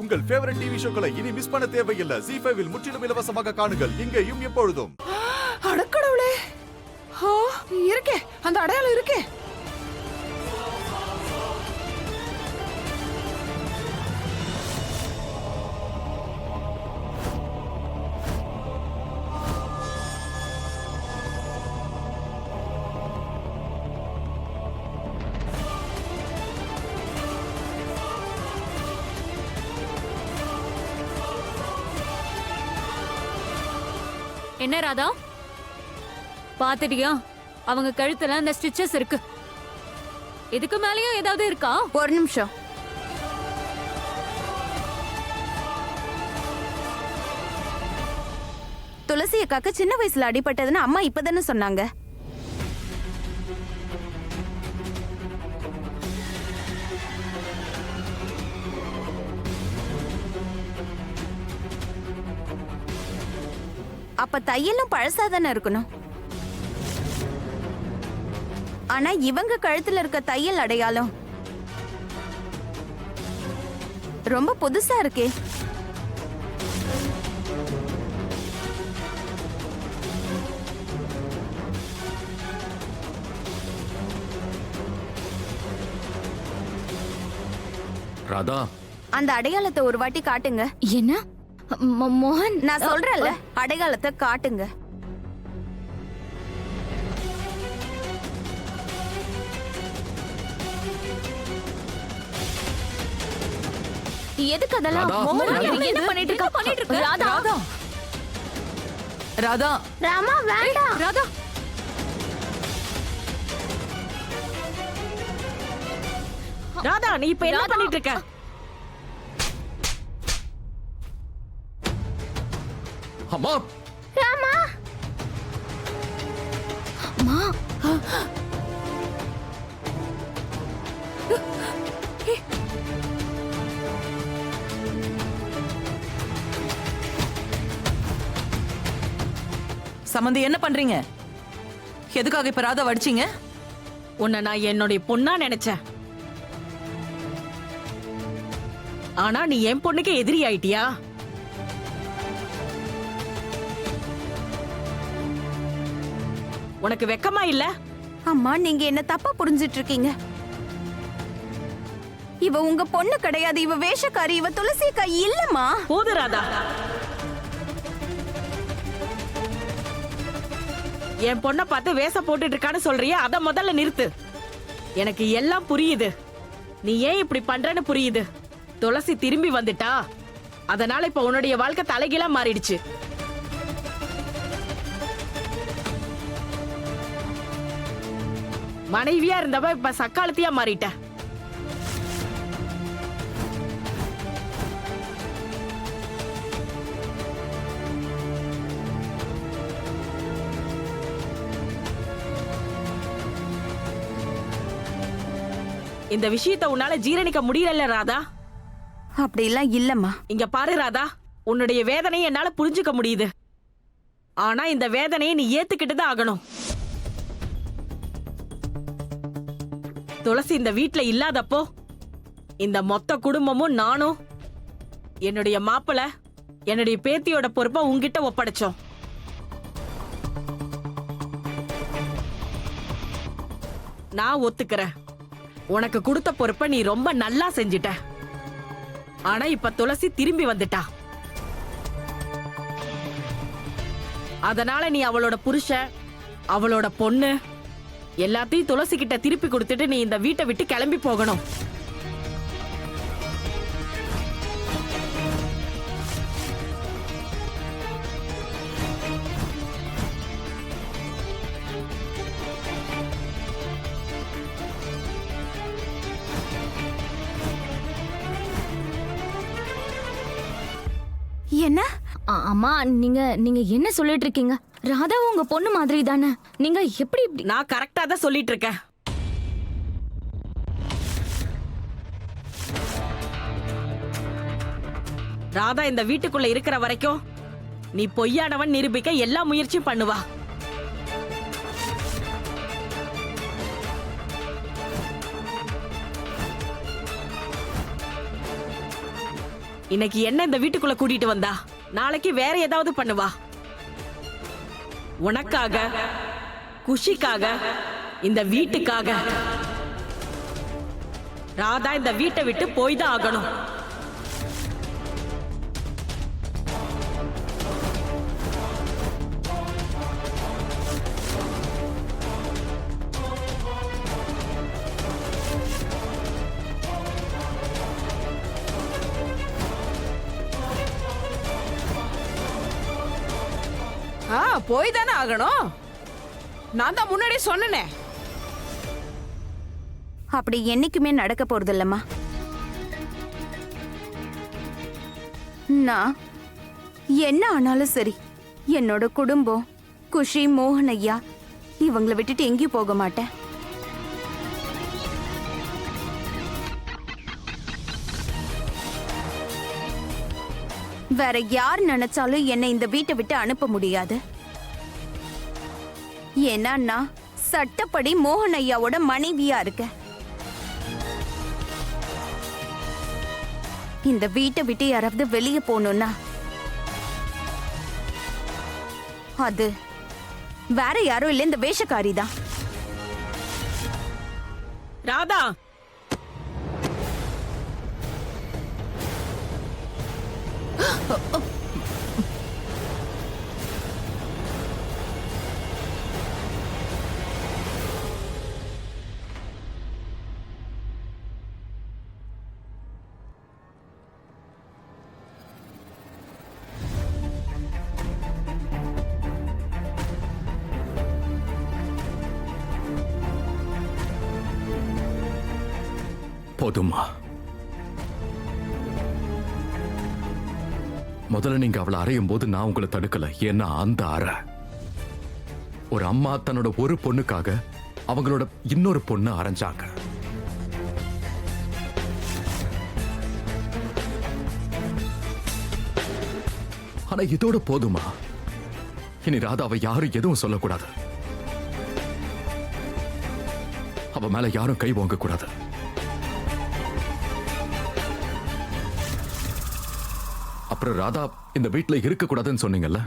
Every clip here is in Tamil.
உங்கள் ஃபேவரட் டிவி ஷோக்களை இனி மிஸ் பண்ண தேவையில்லை. ஜீ5 இல் முற்றிலும் இலவசமாக காணுங்கள், இங்கேயும் எப்பொழுதும். அடக்கடவுளே, இருக்கே அந்த அடையாளம் இருக்கே. என்ன ராதா, பாத்துட்டியா? அவங்க கழுத்துல அந்த ஸ்டிச்சஸ் இருக்கு. இதுக்கு மேலயும் ஏதாவது இருக்கா? ஒரு நிமிஷம். துளசி அக்காக்கு சின்ன வயசுல அடிபட்டதுன்னு அம்மா இப்பதானே சொன்னாங்க. அப்ப தையலும் பழசாதானே இருக்கணும். ஆனா இவங்க கழுத்துல இருக்க தையல் அடையாளம் ரொம்ப புதுசா இருக்கே. ராதா, அந்த அடையாளத்தை ஒரு வாட்டி காட்டுங்க. என்ன மோகன், நான் சொல்றேன்ல, அடையாளத்தை காட்டுங்க. எதுக்கு அதெல்லாம்? ராதா, மோகன் என்ன பண்ணிட்டு இருக்க? ராதா, ராதா, ராமா வேண்டாம். ராதா, ராதா, நீ இப்ப என்ன பண்ணிட்டு இருக்க? அம்மா, ராமா, அம்மா, சமந்தி என்ன பண்றீங்க? எதுக்காக இப்ப ராதா வடிச்சீங்க? உன்னை நான் என்னுடைய பொண்ணா நினைச்சேன். ஆனா நீ என் பொண்ணுக்கு எதிரி ஆயிட்டியா? உனக்கு வெக்கமா இல்ல? அம்மா நீங்க என்ன தப்பா புரிஞ்சிட்டு இருக்கீங்க. இவ உங்க பொண்ணு கிடையாது, இவ வேஷக்காரி, இவ துளசி அக்கா இல்லம்மா. போது ராதா, என் பொண்ணை பார்த்து வேஷம் போட்டுட்டு இருக்கான்னு சொல்றியே, அத முதல்ல நிறுத்து. எனக்கு எல்லாம் புரியுது, நீ ஏன் இப்படி பண்றன்னு புரியுது. துளசி திரும்பி வந்துட்டா, அதனால இப்ப உன்னுடைய வாழ்க்கை தலைகீழா மாறிடுச்சு. மனைவியா இருந்தவ இப்ப சக்காலத்தியா மாறிட்ட. இந்த விஷயத்தை உன்னால ஜீரணிக்க முடியல ராதா. அப்படிலாம் இல்லம்மா. இங்க பாரு ராதா, உன்னுடைய வேதனையை என்னால புரிஞ்சுக்க முடியுது. ஆனா இந்த வேதனையை நீ ஏத்துக்கிட்டுதான் ஆகணும். துளசி இந்த வீட்ல இல்லாதப்போ இந்த மொத்த குடும்பமும் நானும் என்னுடைய மாப்பிள என்னுடைய பேத்தியோட பொறுப்பை உன்கிட்ட ஒப்படைச்சோம். நான் ஒத்துக்கிறேன், உனக்கு கொடுத்த பொறுப்பை நீ ரொம்ப நல்லா செஞ்சிட்ட. ஆனா இப்ப துளசி திரும்பி வந்துட்டா. அதனால நீ அவளோட புருஷன், அவளோட பொண்ணு எல்லாத்தையும் துளசி கிட்ட திருப்பி கொடுத்துட்டு நீ இந்த வீட்டை விட்டு கிளம்பி போகணும். என்ன? அம்மா, நீங்க நீங்க என்ன சொல்லிட்டு இருக்கீங்க? ராதா உங்க பொண்ணு மாதிரி தானே. நீங்க எப்படி இப்படி? நான் கரெக்டா தான் சொல்லிட்டு இருக்கேன். ராதா இந்த வீட்டுக்குள்ள இருக்கிற வரைக்கும் நீ பொய்யானவன் நிரூபிக்க எல்லா முயற்சியும் பண்ணுவா. இன்னைக்கு என்ன இந்த வீட்டுக்குள்ள கூட்டிட்டு வந்தா நாளைக்கு வேற ஏதாவது பண்ணுவா. உனக்காக, குஷிக்காக, இந்த வீட்டுக்காக ராதா இந்த வீட்டை விட்டு போய் தான் ஆகணும். போய் தானே ஆகணும். நான் தான் முன்னாடி சொன்னனே. அப்படி என்னைக்குமே நடக்க போறது இல்லம்மா. நான் என்ன ஆனாலும் சரி, என்னோட குடும்பம், குஷி, மோகன் ஐயா இவங்களை விட்டுட்டு எங்கேயும் போக மாட்டேன். வேற யார் நினைச்சாலும் என்னை இந்த வீட்டை விட்டு அனுப்ப முடியாது. ஏன்னா நான் சட்டப்படி மோகன் ஐயாவோட மனைவியா இருக்கேன். இந்த வீட்டை விட்டு யாராவது வெளியே போகணும்னா அது வேற யாரும் இல்ல, இந்த வேஷக்காரி தான். ராதா, போதுமா? முதல்ல நீங்க அவளை அறையும் போது நான் உங்களை தடுக்கல. ஏன்னா அந்த அறை ஒரு அம்மா தன்னோட ஒரு பொண்ணுக்காக அவங்களோட இன்னொரு பொண்ணு அரைஞ்சாங்க. ஆனா இதோட போதுமா? இனி ராதாவை யாரும் எதுவும் சொல்லக்கூடாது. அவ மேல யாரும் கை வாங்க கூடாது. அப்புறம் ராதா இந்த வீட்டுல இருக்க கூடாதுன்னு சொன்னீங்கல்ல,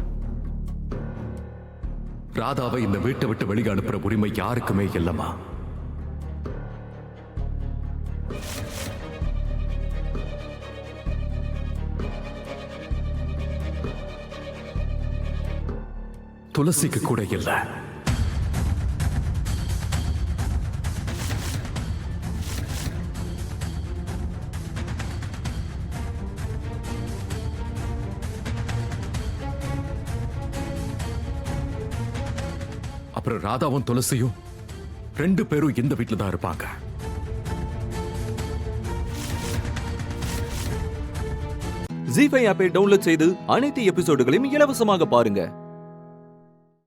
ராதாவை இந்த வீட்டை விட்டு வெளியே அனுப்புற உரிமை யாருக்குமே இல்லம்மா. துளசிக்கு கூட இல்ல. அப்புறம் ராதாவும் துளசியும் 2 பேரும் இந்த வீட்டுல தான் இருப்பாங்க. ஜீ5 ஆப்பை டவுன்லோட் செய்து அனைத்து எபிசோடுகளையும் இலவசமாக பாருங்க.